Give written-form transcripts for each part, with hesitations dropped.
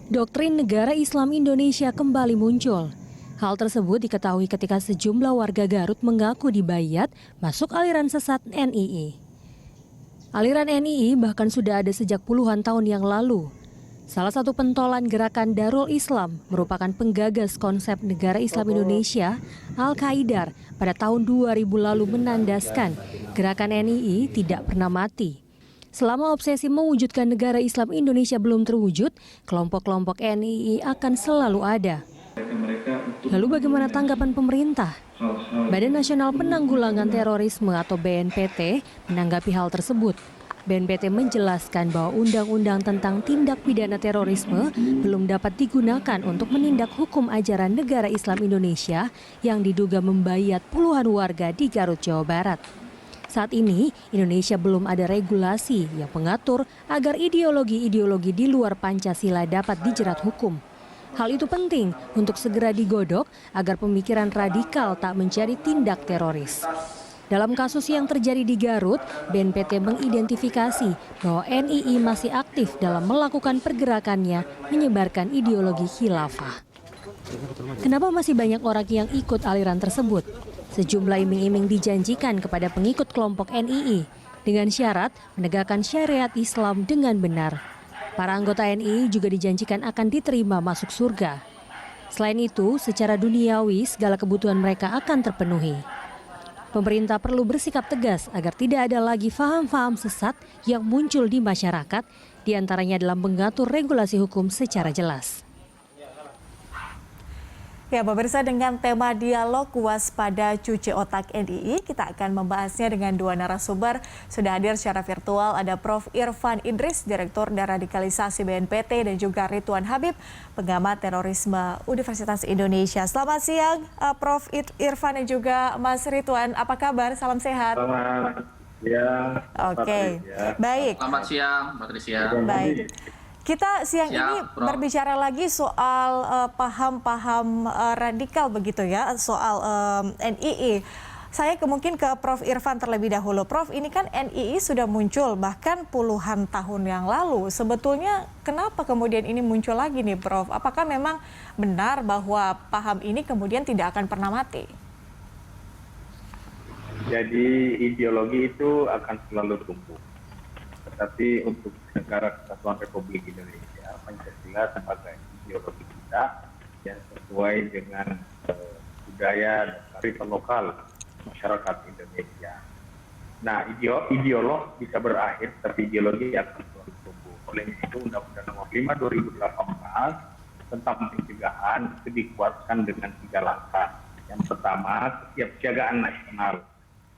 Doktrin negara Islam Indonesia kembali muncul. Hal tersebut diketahui ketika sejumlah warga Garut mengaku dibayat masuk aliran sesat NII. Aliran NII bahkan sudah ada sejak puluhan tahun yang lalu. Salah satu pentolan gerakan Darul Islam merupakan penggagas konsep negara Islam Indonesia, Al-Qaidar, pada tahun 2000 lalu menandaskan gerakan NII tidak pernah mati. Selama obsesi mewujudkan negara Islam Indonesia belum terwujud, kelompok-kelompok NII akan selalu ada. Lalu bagaimana tanggapan pemerintah? Badan Nasional Penanggulangan Terorisme atau BNPT menanggapi hal tersebut. BNPT menjelaskan bahwa undang-undang tentang tindak pidana terorisme belum dapat digunakan untuk menindak hukum ajaran negara Islam Indonesia yang diduga membayat puluhan warga di Garut, Jawa Barat. Saat ini, Indonesia belum ada regulasi yang mengatur agar ideologi-ideologi di luar Pancasila dapat dijerat hukum. Hal itu penting untuk segera digodok agar pemikiran radikal tak menjadi tindak teroris. Dalam kasus yang terjadi di Garut, BNPT mengidentifikasi bahwa NII masih aktif dalam melakukan pergerakannya menyebarkan ideologi khilafah. Kenapa masih banyak orang yang ikut aliran tersebut? Sejumlah iming-iming dijanjikan kepada pengikut kelompok NII dengan syarat menegakkan syariat Islam dengan benar. Para anggota NII juga dijanjikan akan diterima masuk surga. Selain itu, secara duniawi segala kebutuhan mereka akan terpenuhi. Pemerintah perlu bersikap tegas agar tidak ada lagi faham-faham sesat yang muncul di masyarakat, diantaranya dalam mengatur regulasi hukum secara jelas. Ya, pemirsa, dengan tema dialog waspada cuci otak NII, kita akan membahasnya dengan dua narasumber. Sudah hadir secara virtual ada Prof. Irfan Idris, Direktur Deradikalisasi BNPT, dan juga Ridwan Habib, pengamat terorisme Universitas Indonesia. Selamat siang, Prof. Irfan dan juga Mas Ridwan. Apa kabar? Salam sehat. Selamat siang. Oke, baik. Selamat siang, Patricia. Baik. Kita siang ini berbicara lagi soal paham-paham radikal begitu ya, soal NII. Saya mungkin ke Prof. Irfan terlebih dahulu. Prof, ini kan NII sudah muncul bahkan puluhan tahun yang lalu. Sebetulnya kenapa kemudian ini muncul lagi nih, Prof? Apakah memang benar bahwa paham ini kemudian tidak akan pernah mati? Jadi ideologi itu akan selalu tumbuh. Tetapi untuk negara Kesatuan Republik Indonesia, Pancasila sebagai ideologi kita yang sesuai dengan budaya dan kearifan lokal masyarakat Indonesia. Nah, ideolog bisa berakhir, tapi ideologi akan selalu tumbuh. Oleh itu, Undang-Undang Nomor 5 2018 tentang pencegahan itu dikuatkan dengan 3 langkah. Yang pertama, kesiapsiagaan nasional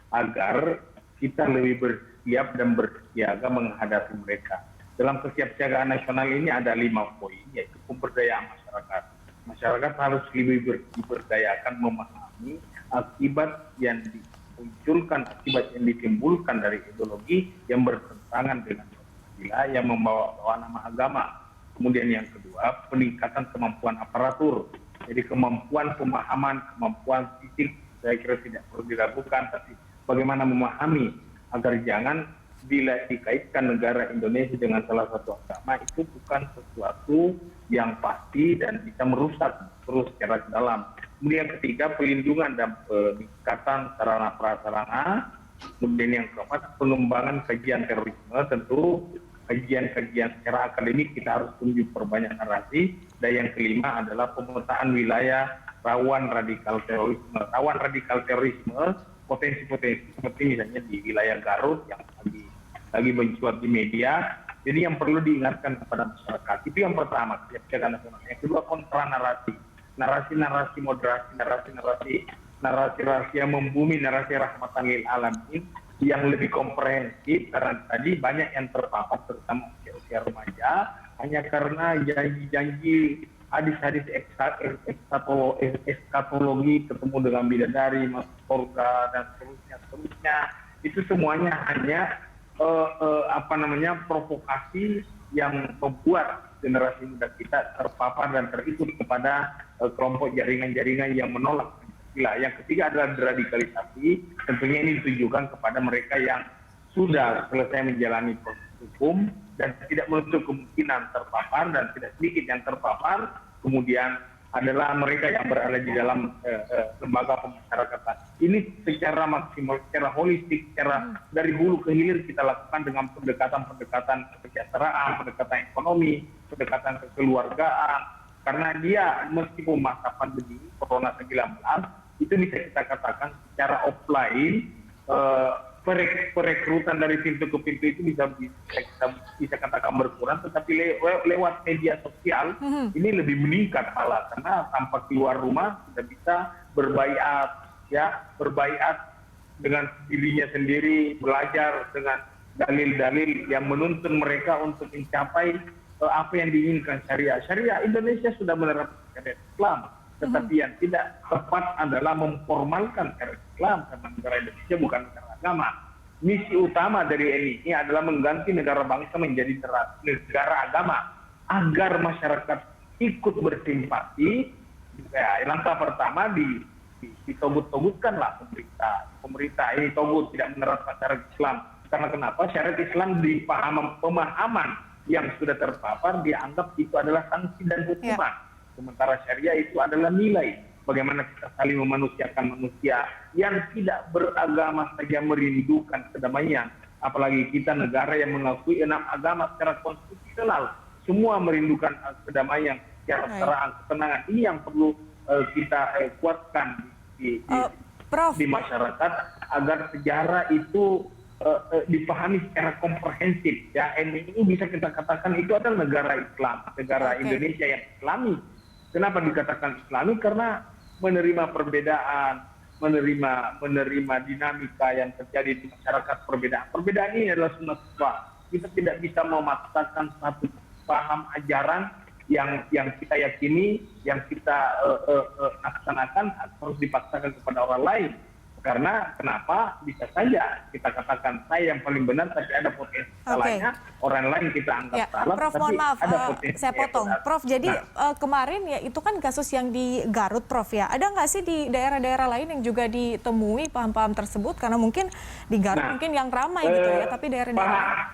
agar kita lebih bersiap dan bersiaga menghadapi mereka. Dalam kesiapsiagaan nasional ini ada 5 poin, yaitu pemberdayaan masyarakat. Masyarakat harus lebih diberdayakan memahami akibat yang dimunculkan, akibat yang ditimbulkan dari ideologi yang bertentangan dengan Pancasila yang membawa nama agama. Kemudian yang kedua, peningkatan kemampuan aparatur. Jadi kemampuan pemahaman, kemampuan fisik, saya kira tidak perlu diragukan, tapi bagaimana memahami agar jangan dikaitkan negara Indonesia dengan salah satu agama itu bukan sesuatu yang pasti dan bisa merusak terus secara dalam. Kemudian ketiga, pelindungan dan peningkatan sarana prasarana. Kemudian yang keempat, pengembangan kajian terorisme. Tentu kajian-kajian secara akademik kita harus tunjuk perbanyak narasi. Dan yang kelima adalah pemetaan wilayah rawan radikal terorisme. Rawan radikal terorisme potensi-potensi seperti misalnya di wilayah Garut yang lagi mencuat di media. Jadi yang perlu diingatkan kepada masyarakat itu yang pertama, kesiapsiagaan nasional. Yang kedua, kontra narasi, narasi narasi yang membumi, narasi rahmatan lil alamin yang lebih komprehensif, karena tadi banyak yang terpapar terutama usia remaja hanya karena janji-janji hadis-hadis eskatologi, ketemu dengan bidadari, masuk surga dan seterusnya. Itu semuanya hanya provokasi yang membuat generasi muda kita terpapar dan terikut kepada kelompok jaringan-jaringan yang menolak Pancasila. Yang ketiga adalah deradikalisasi. Tentunya ini ditujukan kepada mereka yang sudah selesai menjalani proses hukum dan tidak menutup kemungkinan terpapar dan tidak sedikit yang terpapar, kemudian adalah mereka yang berada di dalam lembaga pemasyarakatan. Ini secara maksimal, secara holistik, secara dari hulu ke hilir kita lakukan dengan pendekatan kesejahteraan, pendekatan ekonomi, pendekatan kekeluargaan. Karena dia meskipun masa pandemi Corona 19 itu bisa kita katakan secara offline perekrutan dari pintu ke pintu itu bisa katakan berkurang, tetapi lewat media sosial ini lebih meningkat malah, karena tanpa keluar rumah kita bisa berbaiat dengan dirinya sendiri, belajar dengan dalil-dalil yang menuntun mereka untuk mencapai apa yang diinginkan syariah. Syariah Indonesia sudah menerapkan syariat Islam, tetapi yang tidak tepat adalah memformalkan syariat Islam, karena negara Indonesia bukan negara agama. Misi utama dari NII adalah mengganti negara bangsa menjadi negara agama agar masyarakat ikut bersimpati. Ya, langkah pertama ditogut-togutkanlah pemerintah ini togut tidak menerapkan syariat Islam. Karena kenapa? Syariat Islam di pemahaman yang sudah terpapar dianggap itu adalah sanksi dan hukuman. Sementara syariah itu adalah nilai. Bagaimana kita saling memanusiakan manusia yang tidak beragama saja merindukan kedamaian. Apalagi kita negara yang mengakui 6 agama secara konstitusional. Semua merindukan kedamaian, kesetaraan, ketenangan. Ini yang perlu kita kuatkan di masyarakat agar sejarah itu dipahami secara komprehensif. Ya, NII bisa kita katakan itu adalah negara Islam, negara Indonesia yang Islami. Kenapa dikatakan Islami? Karena menerima perbedaan, menerima dinamika yang terjadi di masyarakat. Perbedaan ini adalah sunnah. Kita tidak bisa memaksakan satu paham ajaran yang kita yakini, yang kita laksanakan harus dipaksakan kepada orang lain. Karena kenapa? Bisa saja kita katakan saya yang paling benar, tapi ada potensi salahnya, orang lain kita anggap salah. Prof, tapi mohon maaf, ada potensi saya potong. Prof, jadi kemarin ya itu kan kasus yang di Garut, Prof ya. Ada nggak sih di daerah-daerah lain yang juga ditemui paham-paham tersebut? Karena mungkin di Garut mungkin yang ramai gitu ya, tapi daerah-daerah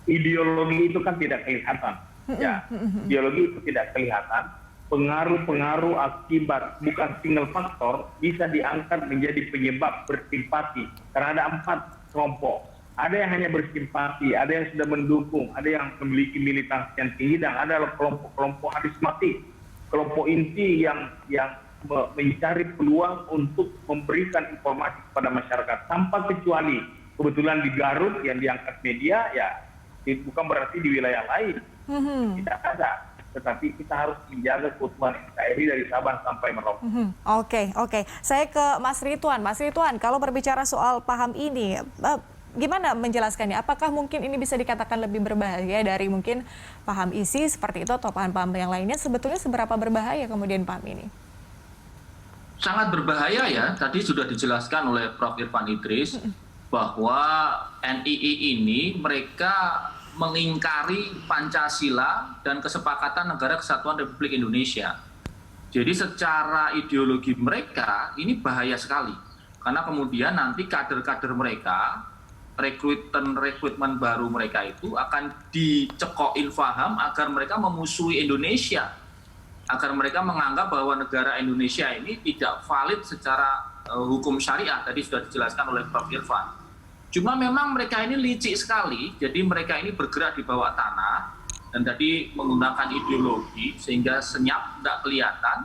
ideologi itu kan tidak kelihatan. Ya, ideologi itu tidak kelihatan. Pengaruh-pengaruh akibat bukan single faktor bisa diangkat menjadi penyebab bersimpati. Karena ada 4 kelompok. Ada yang hanya bersimpati, ada yang sudah mendukung, ada yang memiliki militansi yang tinggi, dan ada kelompok-kelompok karismatik, kelompok inti yang mencari peluang untuk memberikan informasi kepada masyarakat tanpa kecuali. Kebetulan di Garut yang diangkat media, ya bukan berarti di wilayah lain. Tidak ada. Tetapi kita harus menjaga keutuhan NKRI dari Sabang sampai Merauke. Oke. Saya ke Mas Ridwan. Mas Ridwan, kalau berbicara soal paham ini, gimana menjelaskannya? Apakah mungkin ini bisa dikatakan lebih berbahaya dari mungkin paham isi seperti itu atau paham-paham yang lainnya? Sebetulnya seberapa berbahaya kemudian paham ini? Sangat berbahaya ya. Tadi sudah dijelaskan oleh Prof. Irfan Idris bahwa NII ini mereka mengingkari Pancasila dan kesepakatan Negara Kesatuan Republik Indonesia. Jadi secara ideologi mereka ini bahaya sekali. Karena kemudian nanti kader-kader mereka, rekrutmen baru mereka itu akan dicekokin paham agar mereka memusuhi Indonesia. Agar mereka menganggap bahwa negara Indonesia ini tidak valid secara hukum syariah. Tadi sudah dijelaskan oleh Prof. Irfan. Cuma memang mereka ini licik sekali, jadi mereka ini bergerak di bawah tanah, dan tadi menggunakan ideologi sehingga senyap, tidak kelihatan,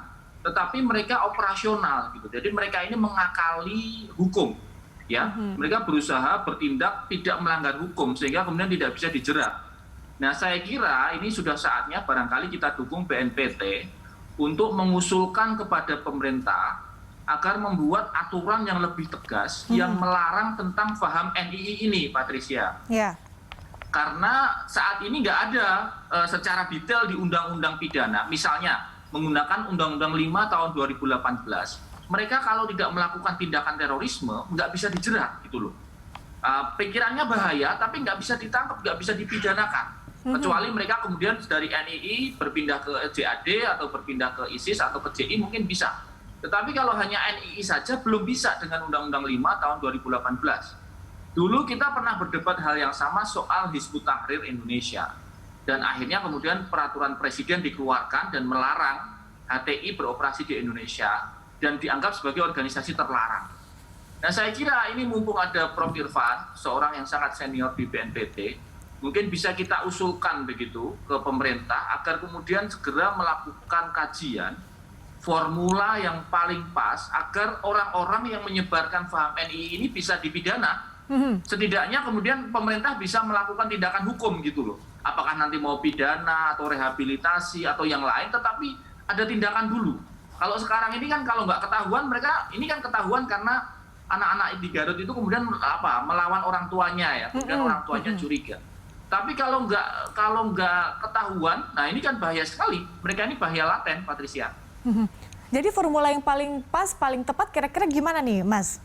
tetapi mereka operasional gitu. Jadi mereka ini mengakali hukum, ya. Mereka berusaha bertindak tidak melanggar hukum sehingga kemudian tidak bisa dijerat. Nah, saya kira ini sudah saatnya barangkali kita dukung BNPT untuk mengusulkan kepada pemerintah agar membuat aturan yang lebih tegas yang melarang tentang paham NII ini, Patricia. Karena saat ini nggak ada secara detail di Undang-Undang Pidana. Misalnya menggunakan Undang-Undang 5 tahun 2018, mereka kalau tidak melakukan tindakan terorisme nggak bisa dijerat gitu loh. Pikirannya bahaya, tapi nggak bisa ditangkap, nggak bisa dipidanakan. Kecuali mereka kemudian dari NII berpindah ke JAD atau berpindah ke ISIS atau ke JI mungkin bisa. Tetapi kalau hanya NII saja belum bisa dengan Undang-Undang 5 tahun 2018. Dulu kita pernah berdebat hal yang sama soal Hizbut Tahrir Indonesia. Dan akhirnya kemudian peraturan presiden dikeluarkan dan melarang HTI beroperasi di Indonesia dan dianggap sebagai organisasi terlarang. Nah, saya kira ini mumpung ada Prof. Irfan, seorang yang sangat senior di BNPT, mungkin bisa kita usulkan begitu ke pemerintah agar kemudian segera melakukan kajian formula yang paling pas agar orang-orang yang menyebarkan paham NII ini bisa dipidana. Setidaknya kemudian pemerintah bisa melakukan tindakan hukum gitu loh. Apakah nanti mau pidana atau rehabilitasi atau yang lain, tetapi ada tindakan dulu. Kalau sekarang ini kan kalau nggak ketahuan, mereka ini kan ketahuan karena anak-anak di Garut itu kemudian melawan orang tuanya ya, kemudian orang tuanya curiga. Tapi kalau nggak ketahuan, nah ini kan bahaya sekali. Mereka ini bahaya laten, Patricia. Jadi formula yang paling pas, paling tepat kira-kira gimana nih, Mas?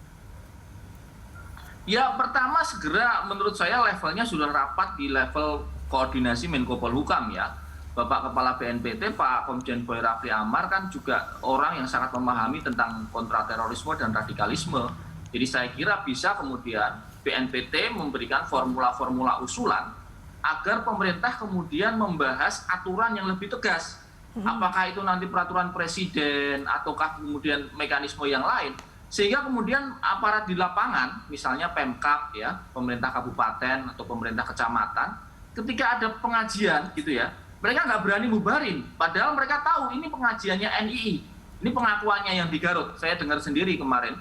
Ya, pertama segera menurut saya levelnya sudah rapat di level koordinasi Menko Polhukam ya. Bapak Kepala BNPT, Pak Komjen Boy Rafli Amar kan juga orang yang sangat memahami tentang kontraterorisme dan radikalisme. Jadi saya kira bisa kemudian BNPT memberikan formula-formula usulan agar pemerintah kemudian membahas aturan yang lebih tegas. Apakah itu nanti peraturan presiden ataukah kemudian mekanisme yang lain. Sehingga kemudian aparat di lapangan, misalnya Pemkab ya, pemerintah kabupaten atau pemerintah kecamatan, ketika ada pengajian gitu ya, mereka nggak berani bubarin. Padahal mereka tahu ini pengajiannya NII. Ini pengakuannya yang di Garut. Saya dengar sendiri kemarin.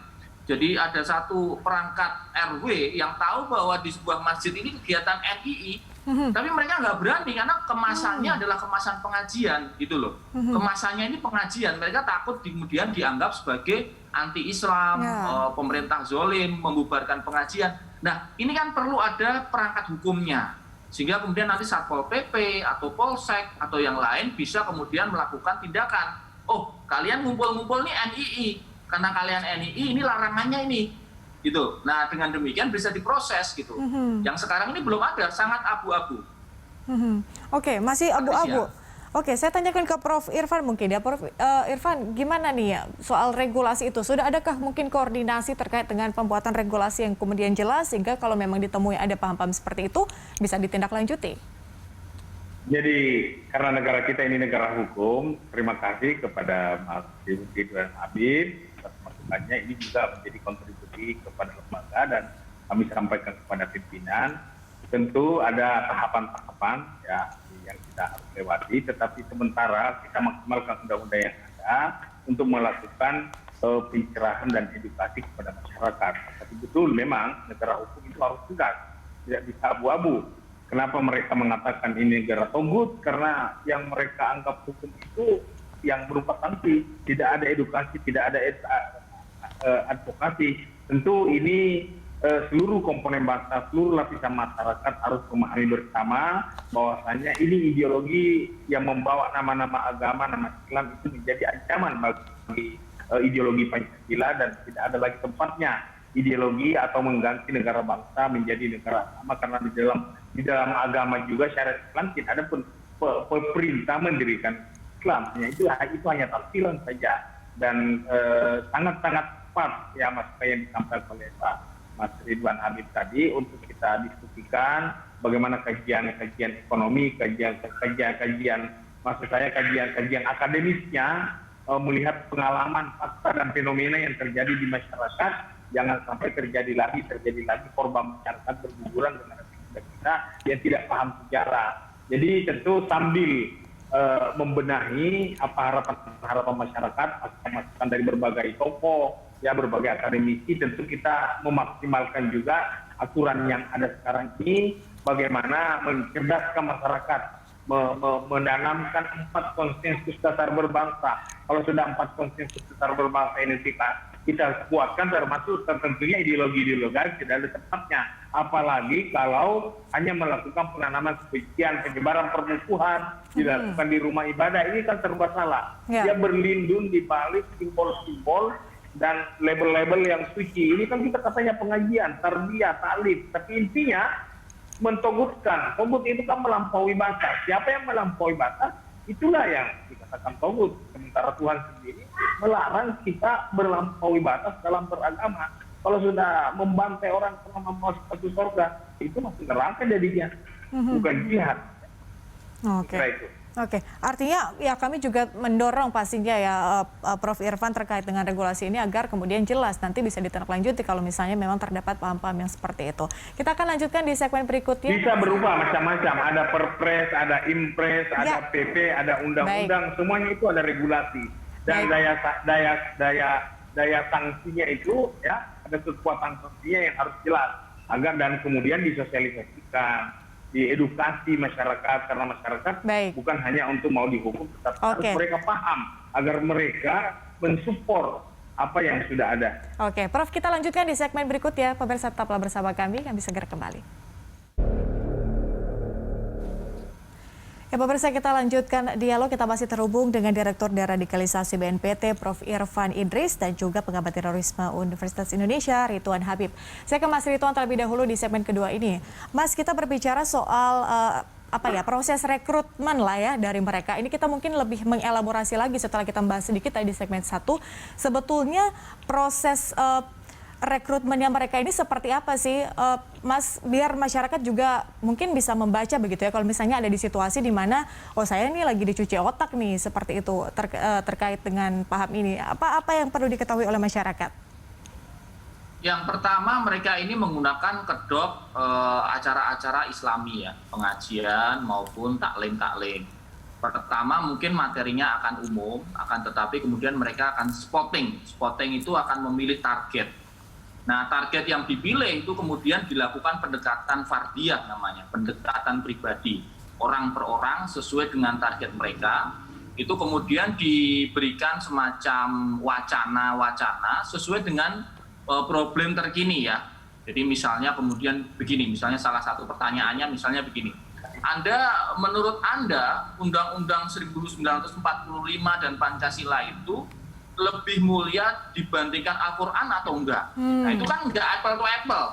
Jadi ada satu perangkat RW yang tahu bahwa di sebuah masjid ini kegiatan NII. Tapi mereka nggak berani karena kemasannya adalah kemasan pengajian gitu loh. Kemasannya ini pengajian. Mereka takut kemudian dianggap sebagai anti-Islam, pemerintah zolim, membubarkan pengajian. Nah ini kan perlu ada perangkat hukumnya. Sehingga kemudian nanti Satpol PP atau Polsek atau yang lain bisa kemudian melakukan tindakan. Oh, kalian ngumpul-ngumpul nih NII. Karena kalian NII ini larangannya ini. Gitu. Nah, dengan demikian bisa diproses gitu. Yang sekarang ini belum ada, sangat abu-abu. Oke, masih abu-abu. Oke, saya tanyakan ke Prof. Irfan mungkin ya. Prof. Irfan, gimana nih ya soal regulasi itu? Sudah adakah mungkin koordinasi terkait dengan pembuatan regulasi yang kemudian jelas sehingga kalau memang ditemui ada paham-paham seperti itu bisa ditindaklanjuti? Jadi karena negara kita ini negara hukum, terima kasih kepada Mas Ridwan Habib atas masukannya. Ini juga menjadi kontribusi kepada lembaga dan kami sampaikan kepada pimpinan. Tentu ada tahapan-tahapan ya yang kita harus lewati, tetapi sementara kita maksimalkan undang-undang yang ada untuk melakukan pencerahan dan edukasi kepada masyarakat. Tapi betul memang negara hukum itu harus tegas, tidak bisa abu-abu. Kenapa mereka mengatakan ini negara togut? Karena yang mereka anggap hukum itu yang berupa sanksi, tidak ada edukasi, tidak ada advokasi. Tentu ini seluruh komponen bangsa, seluruh lapisan masyarakat harus memahami bersama bahwasanya ini ideologi yang membawa nama-nama agama, nama Islam itu menjadi ancaman bagi ideologi Pancasila dan tidak ada lagi tempatnya ideologi atau mengganti negara bangsa menjadi negara agama, karena di dalam agama juga syariat Islam tidak ada pun perintah mendirikan Islam. Itu hanya tafsiran saja dan sangat-sangat pas ya Mas yang disampaikan oleh Mas Ridwan Habib tadi untuk kita diskusikan bagaimana kajian ekonomi, kajian maksud saya kajian akademisnya melihat pengalaman fakta dan fenomena yang terjadi di masyarakat, jangan sampai terjadi lagi korban masyarakat berguguran dengan kita yang tidak paham sejarah. Jadi tentu sambil membenahi apa harapan masyarakat, masukan dari berbagai tokoh, ya berbagai akademisi, tentu kita memaksimalkan juga aturan yang ada sekarang ini, bagaimana mencerdaskan masyarakat, menanamkan 4 konsensus dasar berbangsa. Kalau sudah 4 konsensus dasar berbangsa ini kita kuatkan, termasuk tentunya ideologi-ideologi tidak ada tempatnya. Apalagi kalau hanya melakukan penanaman kebencian, penyebaran permusuhan, dilakukan di rumah ibadah, ini kan serba salah. Dia berlindung di balik simbol-simbol dan label-label yang suci. Ini kan kita katanya pengajian, tarbiyah, ta'lim, tapi intinya mentogutkan. Togut itu kan melampaui batas. Siapa yang melampaui batas, itulah yang dikatakan togut. Sementara Tuhan sendiri melarang kita melampaui batas dalam beragama. Kalau sudah membantai orang selama masuk surga, itu masih neraka jadinya, bukan jihad. Oke. Oke, artinya ya kami juga mendorong pastinya ya Prof. Irfan terkait dengan regulasi ini agar kemudian jelas nanti bisa ditindaklanjuti kalau misalnya memang terdapat paham-paham yang seperti itu. Kita akan lanjutkan di segmen berikutnya. Bisa berubah macam-macam, ada perpres, ada impres, ada PP, ada undang-undang, semuanya itu ada regulasi. Dan daya sanksinya itu ya ada kekuatan sanksinya yang harus jelas agar dan kemudian disosialisasikan, diedukasi masyarakat, karena masyarakat bukan hanya untuk mau dihukum, tetapi harus mereka paham agar mereka mensupport apa yang sudah ada. Oke, Prof, kita lanjutkan di segmen berikut ya. Pemirsa tetaplah bersama kami segera kembali. Ya pemirsa, kita lanjutkan dialog. Kita masih terhubung dengan Direktur Deradikalisasi BNPT Prof. Irfan Idris dan juga pengamat terorisme Universitas Indonesia Ridwan Habib. Saya ke Mas Ridwan terlebih dahulu di segmen kedua ini. Mas, kita berbicara soal proses rekrutmen lah ya dari mereka. Ini kita mungkin lebih mengelaborasi lagi setelah kita membahas sedikit tadi di segmen 1. Sebetulnya proses rekrutmennya mereka ini seperti apa sih, Mas, biar masyarakat juga mungkin bisa membaca begitu ya, kalau misalnya ada di situasi di mana, oh saya ini lagi dicuci otak nih, seperti itu terkait dengan paham ini. Apa yang perlu diketahui oleh masyarakat? Yang pertama, mereka ini menggunakan kedok acara-acara Islami ya, pengajian maupun taklim-taklim. Pertama mungkin materinya akan umum, akan tetapi kemudian mereka akan spotting. Spotting itu akan memilih target. Nah, target yang dipilih itu kemudian dilakukan pendekatan fardiyah namanya, pendekatan pribadi. Orang per orang sesuai dengan target mereka, itu kemudian diberikan semacam wacana-wacana sesuai dengan problem terkini ya. Jadi misalnya kemudian begini, misalnya salah satu pertanyaannya misalnya begini. Menurut Anda, Undang-Undang 1945 dan Pancasila itu lebih mulia dibandingkan Al-Quran atau enggak? Nah itu kan enggak apple to apple.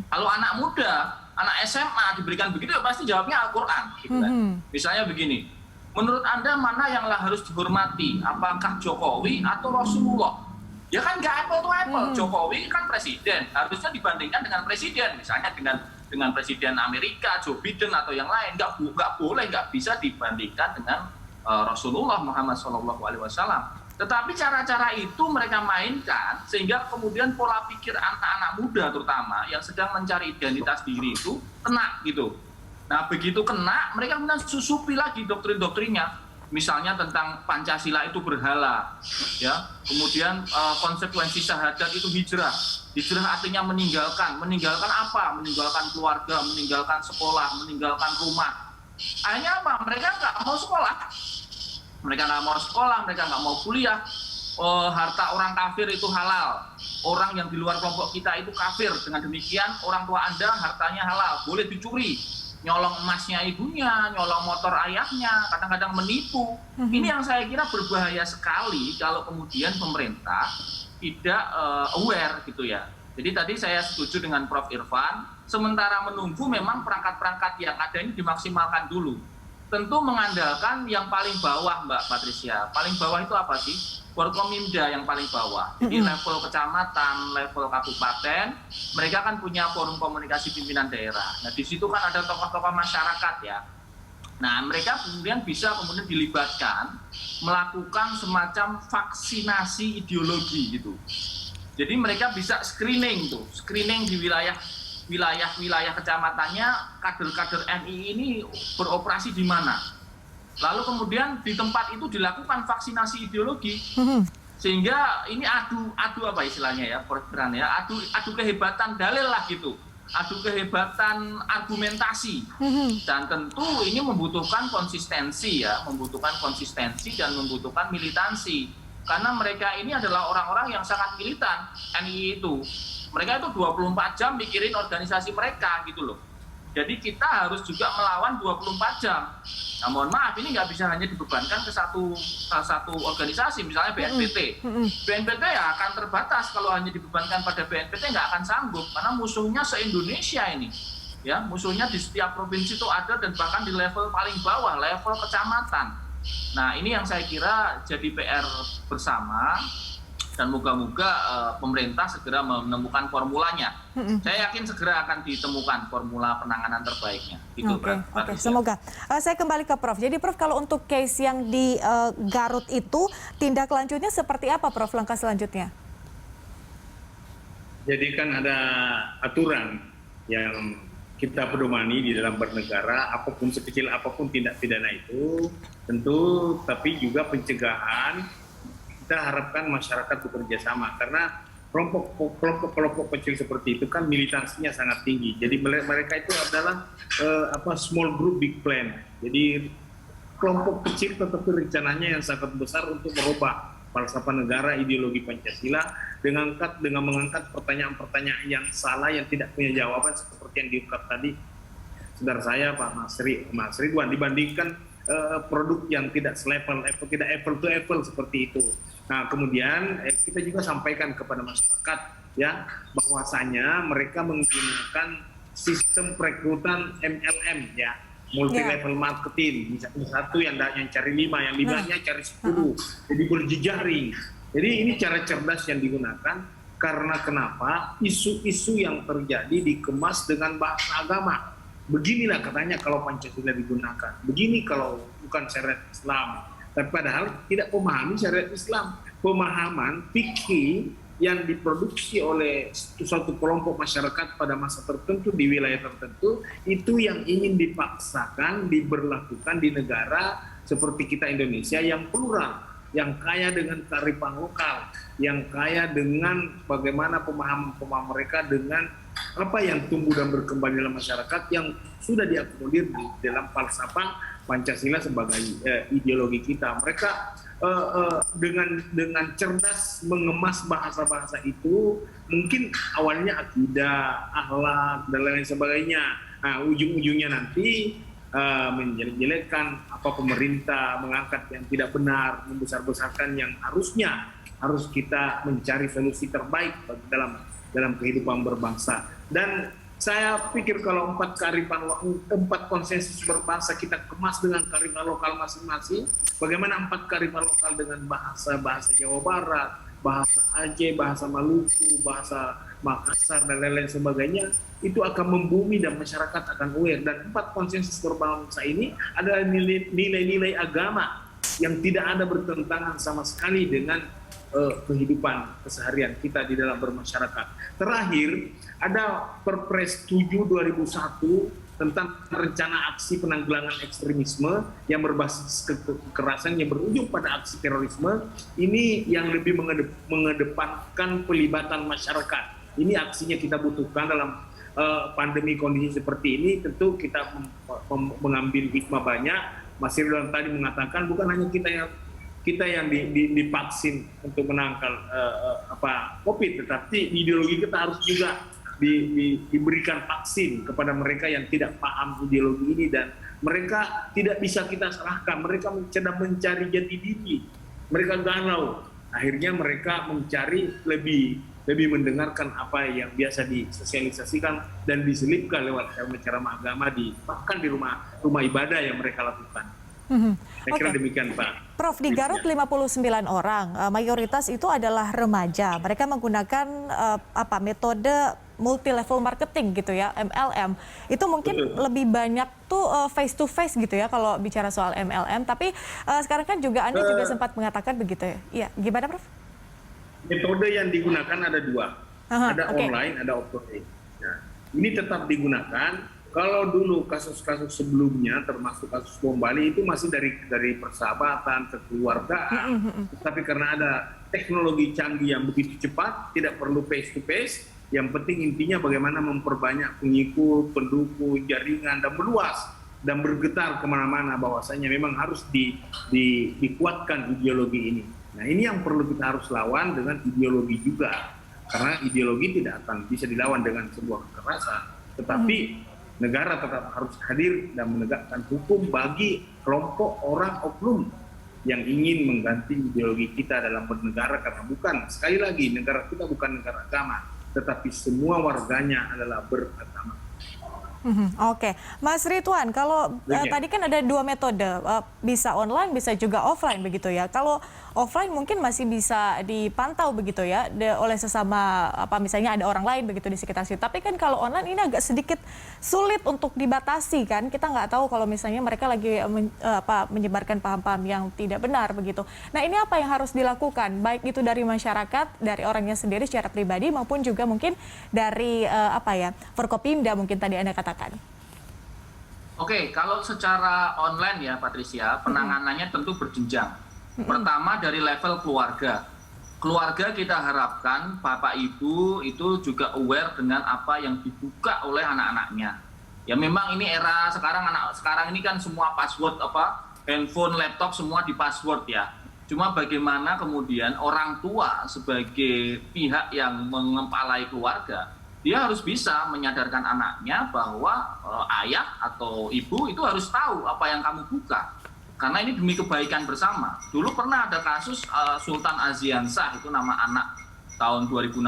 Kalau anak muda, anak SMA diberikan begitu ya pasti jawabnya Al-Quran. Gitu kan. Misalnya begini, menurut Anda mana yang harus dihormati? Apakah Jokowi atau Rasulullah? Ya kan enggak apple to apple. Jokowi kan presiden, harusnya dibandingkan dengan presiden. Misalnya dengan presiden Amerika, Joe Biden atau yang lain. Enggak boleh, enggak bisa dibandingkan dengan Rasulullah Muhammad SAW. Tetapi cara-cara itu mereka mainkan sehingga kemudian pola pikir anak-anak muda terutama yang sedang mencari identitas diri itu kena gitu. Nah begitu kena, mereka kemudian susupi lagi doktrin-doktrinnya. Misalnya tentang Pancasila itu berhala, ya. Kemudian konsekuensi syahadat itu hijrah. Hijrah artinya meninggalkan apa? Meninggalkan keluarga, meninggalkan sekolah, meninggalkan rumah. Akhirnya apa? Mereka nggak mau sekolah. Mereka nggak mau sekolah, mereka nggak mau kuliah. Harta orang kafir itu halal. Orang yang di luar kelompok kita itu kafir. Dengan demikian, orang tua Anda hartanya halal, boleh dicuri. Nyolong emasnya ibunya, nyolong motor ayahnya, kadang-kadang menipu. Ini yang saya kira berbahaya sekali kalau kemudian pemerintah tidak aware gitu ya. Jadi tadi saya setuju dengan Prof. Irfan, sementara menunggu memang perangkat-perangkat yang ada ini dimaksimalkan dulu. Tentu mengandalkan yang paling bawah, Mbak Patricia. Paling bawah itu apa sih? Forkominda yang paling bawah. Jadi level kecamatan, level kabupaten, mereka kan punya forum komunikasi pimpinan daerah. Nah di situ kan ada tokoh-tokoh masyarakat ya. Nah mereka kemudian bisa dilibatkan melakukan semacam vaksinasi ideologi gitu. Jadi mereka bisa screening di wilayah kecamatannya, kader-kader NII ini beroperasi di mana. Lalu kemudian di tempat itu dilakukan vaksinasi ideologi, sehingga ini adu apa istilahnya ya, adu kehebatan dalil lah gitu, adu kehebatan argumentasi, dan tentu ini membutuhkan konsistensi dan membutuhkan militansi, karena mereka ini adalah orang-orang yang sangat militan NII itu. Mereka itu 24 jam mikirin organisasi mereka gitu loh. Jadi kita harus juga melawan 24 jam. Nah mohon maaf, ini nggak bisa hanya dibebankan ke satu organisasi, misalnya BNPT. BNPT ya akan terbatas kalau hanya dibebankan pada BNPT, nggak akan sanggup. Karena musuhnya se-Indonesia ini. Ya, musuhnya di setiap provinsi itu ada dan bahkan di level paling bawah, level kecamatan. Nah ini yang saya kira jadi PR bersama. dan moga-moga pemerintah segera menemukan formulanya. Saya yakin segera akan ditemukan formula penanganan terbaiknya. Gitu, Oke, semoga. Saya kembali ke Prof. Jadi Prof, kalau untuk case yang di Garut itu, tindak lanjutnya seperti apa Prof, langkah selanjutnya? Jadi kan ada aturan yang kita pedomani di dalam bernegara, apapun sekecil apapun tindak pidana itu, tentu, tapi juga pencegahan. Kita harapkan masyarakat bekerja sama, karena kelompok kecil seperti itu kan militansinya sangat tinggi. Jadi mereka itu adalah small group big plan. Jadi kelompok kecil tetapi rencananya yang sangat besar untuk merubah falsafah negara, ideologi Pancasila dengan mengangkat pertanyaan-pertanyaan yang salah yang tidak punya jawaban seperti yang diungkap tadi saudara saya Pak Mas Ridwan, dibandingkan produk yang tidak selevel, tidak apple to apple seperti itu. Nah, kemudian kita juga sampaikan kepada masyarakat ya bahwasanya mereka menggunakan sistem perekrutan MLM ya, multi level marketing. Satu yang cari 5, yang 5-nya cari 10. Jadi berjejaring. Jadi ini cara cerdas yang digunakan, karena kenapa? Isu-isu yang terjadi dikemas dengan bahasa agama. Beginilah katanya kalau Pancasila digunakan, begini kalau bukan syariat Islam. Tapi padahal tidak memahami syariat Islam. Pemahaman fikih yang diproduksi oleh suatu kelompok masyarakat pada masa tertentu di wilayah tertentu, itu yang ingin dipaksakan, diberlakukan di negara seperti kita Indonesia yang plural, yang kaya dengan kearifan lokal, yang kaya dengan bagaimana pemahaman mereka dengan apa yang tumbuh dan berkembang dalam masyarakat yang sudah diakomodir di dalam falsafah Pancasila sebagai ideologi kita. Mereka dengan cerdas mengemas bahasa-bahasa itu, mungkin awalnya akidah, akhlak dan lain sebagainya. Nah, ujung-ujungnya nanti menjelek-jelekkan apa pemerintah, mengangkat yang tidak benar, membesar-besarkan yang harus kita mencari solusi terbaik dalam kehidupan berbangsa. Dan saya pikir kalau 4 konsensus berbangsa kita kemas dengan kearifan lokal masing-masing, bagaimana 4 kearifan lokal dengan bahasa Jawa Barat, bahasa Aceh, bahasa Maluku, bahasa Makassar dan lain-lain sebagainya, itu akan membumi dan masyarakat akan aware. Dan 4 konsensus berbangsa ini adalah nilai-nilai agama yang tidak ada bertentangan sama sekali dengan kehidupan keseharian kita di dalam bermasyarakat. Terakhir, ada Perpres 7 2001 tentang rencana aksi penanggulangan ekstremisme yang berbasis kekerasan yang berujung pada aksi terorisme. Ini yang lebih mengedepankan pelibatan masyarakat. Ini aksinya kita butuhkan dalam pandemi kondisi seperti ini. Tentu kita mengambil hikmah banyak. Mas Ridwan tadi mengatakan bukan hanya kita yang divaksin untuk menangkal COVID, tetapi ideologi kita harus juga diberikan vaksin kepada mereka yang tidak paham ideologi ini, dan mereka tidak bisa kita salahkan. Mereka sedang mencari jati diri, mereka galau. Akhirnya mereka mencari lebih mendengarkan apa yang biasa disosialisasikan dan diselipkan lewat ceramah agama bahkan di rumah ibadah yang mereka lakukan. Saya kira demikian, Pak. Prof, di Garut 59 orang, mayoritas itu adalah remaja. Mereka menggunakan metode multi level marketing gitu ya, MLM. Itu mungkin lebih banyak tuh face to face gitu ya kalau bicara soal MLM. Tapi sekarang kan juga Anda juga sempat mengatakan begitu ya. Iya, gimana Prof? Metode yang digunakan ada 2. Ada online, ada offline. Nah, ini tetap digunakan. Kalau dulu kasus-kasus sebelumnya, termasuk kasus bom Bali, itu masih dari persahabatan, kekeluargaan. Tapi karena ada teknologi canggih yang begitu cepat, tidak perlu face to face. Yang penting intinya bagaimana memperbanyak pengikut, pendukung, jaringan, dan meluas dan bergetar kemana-mana, bahwasanya memang harus dikuatkan ideologi ini. Nah, ini yang perlu kita harus lawan dengan ideologi juga, karena ideologi tidak akan bisa dilawan dengan sebuah kekerasan, tetapi negara tetap harus hadir dan menegakkan hukum bagi kelompok orang oknum yang ingin mengganti ideologi kita dalam bernegara, karena sekali lagi negara kita bukan negara agama, tetapi semua warganya adalah beragama. Oke, Mas Ridwan, kalau tadi kan ada dua metode, bisa online, bisa juga offline begitu ya. Kalau offline mungkin masih bisa dipantau begitu ya oleh sesama misalnya ada orang lain begitu di sekitar situ. Tapi kan kalau online ini agak sedikit sulit untuk dibatasi kan. Kita nggak tahu kalau misalnya mereka lagi menyebarkan paham-paham yang tidak benar begitu. Nah, ini apa yang harus dilakukan? Baik itu dari masyarakat, dari orangnya sendiri secara pribadi maupun juga mungkin dari Forkopimda mungkin tadi Anda katakan. Oke, kalau secara online ya Patricia, penanganannya tentu berjenjang. Pertama dari level keluarga. Keluarga kita harapkan Bapak Ibu itu juga aware dengan apa yang dibuka oleh anak-anaknya. Ya memang ini era sekarang, anak sekarang ini kan semua password handphone, laptop semua di password ya. Cuma bagaimana kemudian orang tua sebagai pihak yang mengepalai keluarga, dia harus bisa menyadarkan anaknya bahwa ayah atau ibu itu harus tahu apa yang kamu buka. Karena ini demi kebaikan bersama. Dulu pernah ada kasus Sultan Aziansah, itu nama anak tahun 2016.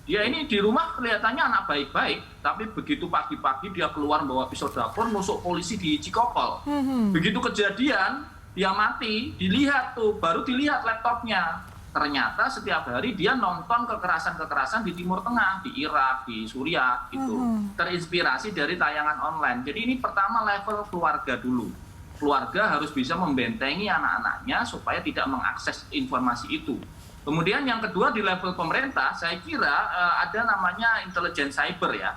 Dia ini di rumah kelihatannya anak baik-baik, tapi begitu pagi-pagi dia keluar bawa pisau dapur, nusuk polisi di Cikokol. Begitu kejadian, dia mati, dilihat tuh, baru dilihat laptopnya. Ternyata setiap hari dia nonton kekerasan-kekerasan di Timur Tengah, di Irak, di Suriah, gitu. Terinspirasi dari tayangan online. Jadi ini pertama level keluarga dulu. Keluarga harus bisa membentengi anak-anaknya supaya tidak mengakses informasi itu. Kemudian yang kedua di level pemerintah, saya kira ada namanya intelijen cyber ya.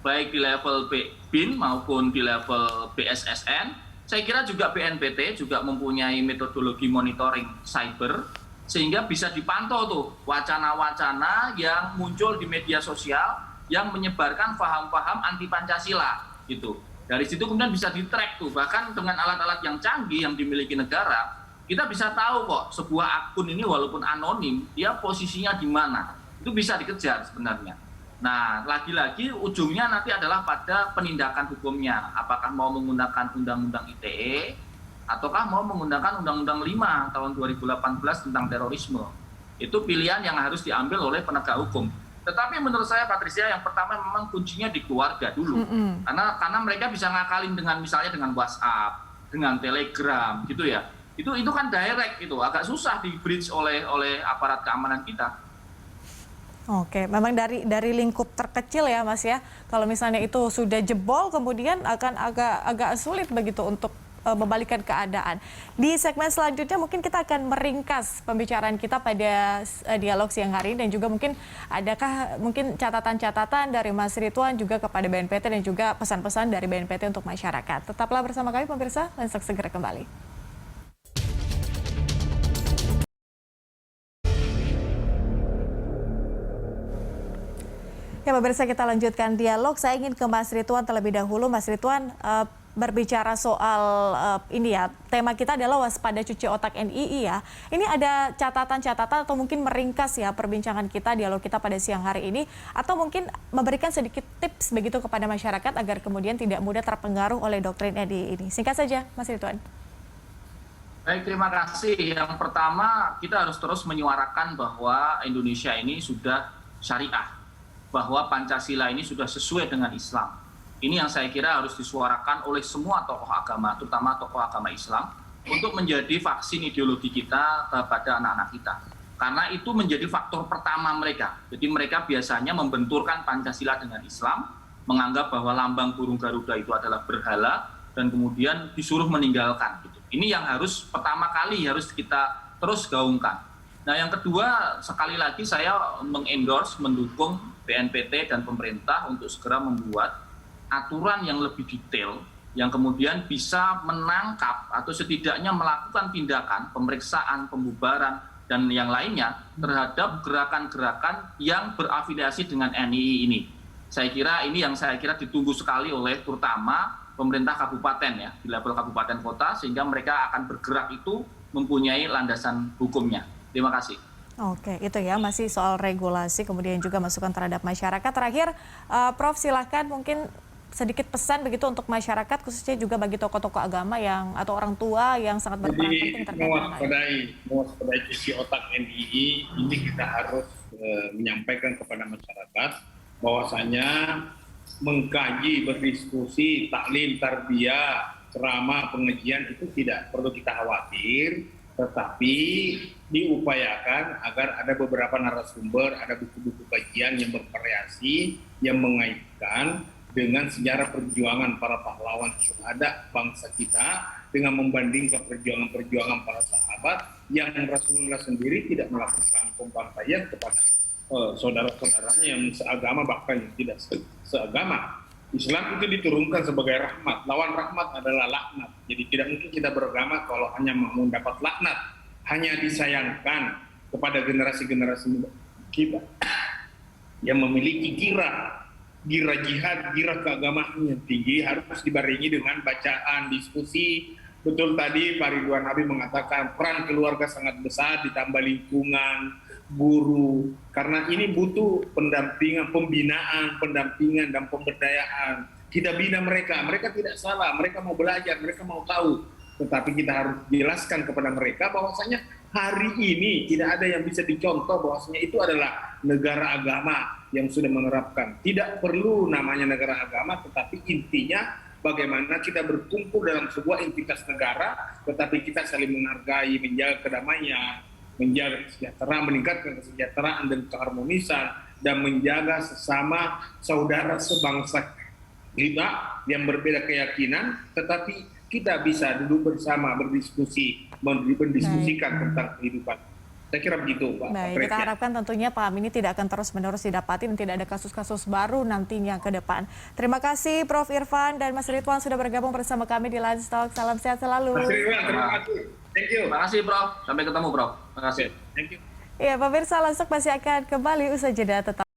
Baik di level BIN maupun di level BSSN. Saya kira juga BNPT juga mempunyai metodologi monitoring cyber, sehingga bisa dipantau tuh wacana-wacana yang muncul di media sosial yang menyebarkan paham-paham anti Pancasila gitu. Dari situ kemudian bisa di-track tuh, bahkan dengan alat-alat yang canggih yang dimiliki negara, kita bisa tahu kok sebuah akun ini walaupun anonim, dia posisinya di mana. Itu bisa dikejar sebenarnya. Nah, lagi-lagi ujungnya nanti adalah pada penindakan hukumnya. Apakah mau menggunakan Undang-Undang ITE ataukah mau menggunakan Undang-Undang 5 tahun 2018 tentang terorisme. Itu pilihan yang harus diambil oleh penegak hukum. Tetapi menurut saya Patricia, yang pertama memang kuncinya di keluarga dulu. Karena mereka bisa ngakalin dengan misalnya dengan WhatsApp, dengan Telegram gitu ya. Itu kan direct itu, agak susah di bridge oleh aparat keamanan kita. Oke, memang dari lingkup terkecil ya Mas ya. Kalau misalnya itu sudah jebol kemudian akan agak sulit begitu untuk membalikkan keadaan. Di segmen selanjutnya mungkin kita akan meringkas pembicaraan kita pada dialog siang hari ini, dan juga mungkin adakah mungkin catatan-catatan dari Mas Ridwan juga kepada BNPT dan juga pesan-pesan dari BNPT untuk masyarakat. Tetaplah bersama kami pemirsa, Lensak segera kembali. Ya pemirsa, kita lanjutkan dialog. Saya ingin ke Mas Ridwan terlebih dahulu. Mas Ridwan, berbicara soal ini ya, tema kita adalah waspada cuci otak NII ya. Ini ada catatan-catatan atau mungkin meringkas ya perbincangan kita, dialog kita pada siang hari ini, atau mungkin memberikan sedikit tips begitu kepada masyarakat agar kemudian tidak mudah terpengaruh oleh doktrin NII ini. Singkat saja, Mas Ridwan. Baik, terima kasih. Yang pertama, kita harus terus menyuarakan bahwa Indonesia ini sudah syariah, bahwa Pancasila ini sudah sesuai dengan Islam. Ini yang saya kira harus disuarakan oleh semua tokoh agama, terutama tokoh agama Islam, untuk menjadi vaksin ideologi kita kepada anak-anak kita. Karena itu menjadi faktor pertama mereka. Jadi mereka biasanya membenturkan Pancasila dengan Islam, menganggap bahwa lambang burung Garuda itu adalah berhala, dan kemudian disuruh meninggalkan. Ini yang harus pertama kali harus kita terus gaungkan. Nah, yang kedua, sekali lagi saya mengendorse, mendukung BNPT dan pemerintah untuk segera membuat aturan yang lebih detail, yang kemudian bisa menangkap atau setidaknya melakukan tindakan, pemeriksaan, pembubaran, dan yang lainnya terhadap gerakan-gerakan yang berafiliasi dengan NII ini. Saya kira ini yang saya kira ditunggu sekali oleh terutama pemerintah kabupaten ya, di level kabupaten kota, sehingga mereka akan bergerak itu mempunyai landasan hukumnya. Terima kasih. Oke, itu ya, masih soal regulasi, kemudian juga masukan terhadap masyarakat. Terakhir, Prof, silahkan mungkin sedikit pesan begitu untuk masyarakat, khususnya juga bagi tokoh-tokoh agama yang atau orang tua yang sangat berperan penting terkait mewaspadai cuci otak NII ini kita harus menyampaikan kepada masyarakat bahwasanya mengkaji, berdiskusi, taklim, tarbiyah, ceramah, pengajian itu tidak perlu kita khawatir, tetapi diupayakan agar ada beberapa narasumber, ada buku-buku kajian yang bervariasi, yang mengaitkan dengan sejarah perjuangan para pahlawan syuhada bangsa kita, dengan membandingkan perjuangan-perjuangan para sahabat yang Rasulullah sendiri tidak melakukan pembantaian kepada saudara-saudaranya yang seagama, bahkan yang tidak seagama. Islam itu diturunkan sebagai rahmat. Lawan rahmat adalah laknat. Jadi tidak mungkin kita beragama kalau hanya mau mendapat laknat. Hanya disayangkan kepada generasi-generasi kita yang memiliki gira jihad, gira keagamaan yang tinggi, harus dibarengi dengan bacaan, diskusi. Betul tadi Pak Ridwan Habib mengatakan peran keluarga sangat besar, ditambah lingkungan, guru, karena ini butuh pendampingan, pembinaan, pendampingan dan pemberdayaan. Kita bina mereka tidak salah, mereka mau belajar, mereka mau tahu, tetapi kita harus jelaskan kepada mereka bahwasanya hari ini tidak ada yang bisa dicontoh bahwasanya itu adalah negara agama yang sudah menerapkan. Tidak perlu namanya negara agama, tetapi intinya bagaimana kita berkumpul dalam sebuah entitas negara, tetapi kita saling menghargai, menjaga kedamaian, menjaga kesejahteraan, meningkatkan kesejahteraan dan keharmonisan, dan menjaga sesama saudara sebangsa kita yang berbeda keyakinan, tetapi kita bisa duduk bersama, berdiskusi, mendiskusikan tentang kehidupan. Saya kira begitu, Pak. Baik, kita harapkan tentunya paham ini tidak akan terus-menerus didapati dan tidak ada kasus-kasus baru nantinya ke depan. Terima kasih Prof. Irfan dan Mas Ridwan sudah bergabung bersama kami di Lunch Talk. Salam sehat selalu. Mas Ridwan, terima kasih. Thank you. Terima kasih, Prof. Sampai ketemu, Prof. Terima kasih. Thank you. Ya, pemirsa, Lunch Talk masih akan kembali usai jeda tetap.